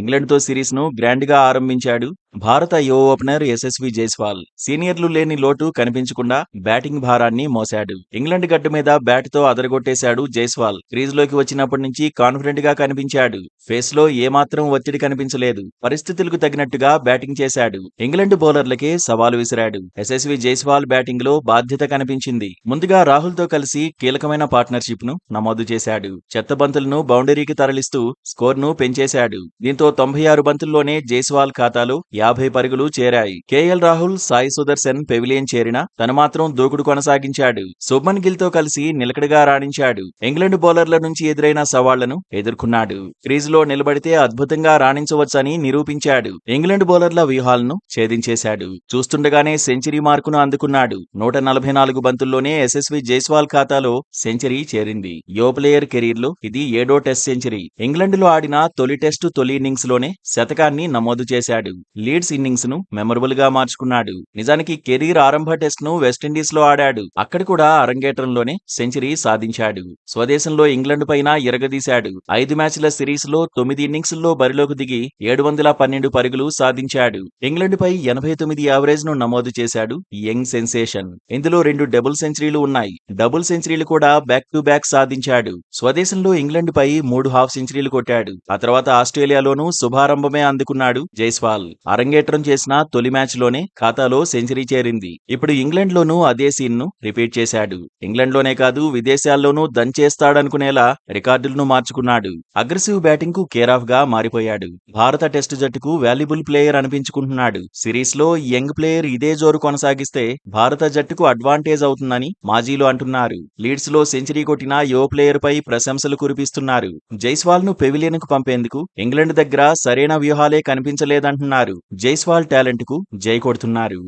ఇంగ్లండ్‌తో సిరీస్‌ను గ్రాండ్‌గా ఆరంభించాడు భారత యువ ఓపెనర్ యశస్వి జైస్వాల్. సీనియర్లు లేని లోటు కనిపించకుండా బ్యాటింగ్ భారాన్ని మోశాడు. ఇంగ్లండ్ గడ్డ మీద బ్యాట్‌తో అదరగొట్టేశాడు జైస్వాల్. క్రీజ్‌లోకి వచ్చినప్పటి నుంచి కాన్ఫిడెంట్‌గా కనిపించాడు. ఫేస్‌లో ఏమాత్రం ఒత్తిడి కనిపించలేదు. పరిస్థితులకు తగినట్టుగా బ్యాటింగ్ చేశాడు. ఇంగ్లండ్ బౌలర్లకే సవాలు విసిరాడు. యశస్వి జైస్వాల్ బ్యాటింగ్‌లో బాధ్యత కనిపించింది. ముందుగా రాహుల్‌తో కలిసి కీలకమైన పార్ట్నర్‌షిప్‌ను నమోదు చేశాడు. చెత్త బంతులను బౌండరీకి తరలిస్తూ స్కోర్‌ను పెంచేశాడు. దీంతో 96 బంతుల్లోనే జైస్వాల్ ఖాతాలో 50 పరుగులు చేరాయి. కేఎల్ రాహుల్, సాయి సుదర్శన్ పెవిలియన్ చేరినా తను మాత్రం దూకుడు కొనసాగించాడు. శుభ్మన్ గిల్ తో కలిసి నిలకడగా రాణించాడు. ఇంగ్లండ్ బౌలర్ల నుంచి ఎదురైన సవాళ్లను ఎదుర్కొన్నాడు. క్రీజులో నిలబడితే అద్భుతంగా రాణించవచ్చని నిరూపించాడు. ఇంగ్లండ్ బౌలర్ల వ్యూహాలను ఛేదించేశాడు. చూస్తుండగానే సెంచరీ మార్కును అందుకున్నాడు. 144 బంతుల్లోనే యశస్వి జైస్వాల్ ఖాతాలో సెంచరీ చేరింది. యువ ప్లేయర్ కెరీర్లో ఇది 7వ టెస్ట్ సెంచరీ. ఇంగ్లండ్లో ఆడిన తొలి టెస్టు తొలి ఇన్నింగ్స్ లోనే శతకాన్ని నమోదు చేశాడు. లీడ్స్ ఇన్నింగ్స్ ను మెమరబుల్ గా మార్చుకున్నాడు. నిజానికి కెరీర్ ఆరంభ టెస్ట్ ను వెస్టిండీస్ లో ఆడాడు. అక్కడ కూడా అరంగేట్రంలోనే సెంచరీ సాధించాడు. స్వదేశంలో ఇంగ్లండ్ పైన ఇరగదీశాడు. 5 మ్యాచ్ల సిరీస్ లో 9 ఇన్నింగ్స్ లో బరిలోకి దిగి 712 పరుగులు సాధించాడు. ఇంగ్లండ్ పై 89 యావరేజ్ ను నమోదు చేశాడు యంగ్ సెన్సేషన్. ఇందులో 2 డబుల్ సెంచరీలు ఉన్నాయి. డబుల్ సెంచరీలు కూడా బ్యాక్ టు బ్యాక్ సాధించాడు. స్వదేశంలో ఇంగ్లండ్ పై 3 హాఫ్ సెంచరీలు కొట్టాడు. ఆ తర్వాత ఆస్ట్రేలియాలోనూ శుభారంభమే అందుకున్నాడు జైస్వాల్. అరంగేట్రం చేసిన తొలి మ్యాచ్ లోనే ఖాతాలో సెంచరీ చేరింది. ఇప్పుడు ఇంగ్లండ్ లోనూ అదే సీన్ ను రిపీట్ చేశాడు. ఇంగ్లండ్ లోనే కాదు విదేశాల్లోనూ దంచేస్తాడనుకునేలా రికార్డులను మార్చుకున్నాడు. అగ్రెసివ్ బ్యాటింగ్ కు కేర్ ఆఫ్ గా మారిపోయాడు. భారత టెస్ట్ జట్టుకు వాల్యుబుల్ ప్లేయర్ అనిపించుకుంటున్నాడు. సిరీస్ లో యంగ్ ప్లేయర్ ఇదే జోరు కొనసాగిస్తే భారత జట్టుకు అడ్వాంటేజ్ అవుతుందని మాజీలు అంటున్నారు. లీడ్స్ లో సెంచరీ కొట్టిన యువ ప్లేయర్ పై ప్రశంసలు కురిపిస్తున్నారు. జైస్వాల్ ను పెవిలియన్ కు పంపేందుకు ఇంగ్లండ్ దగ్గర సరైన వ్యూహాలే కనిపించలేదంటున్నారు. జైస్వాల్ టాలెంట్ కు జై కొడుతున్నారు.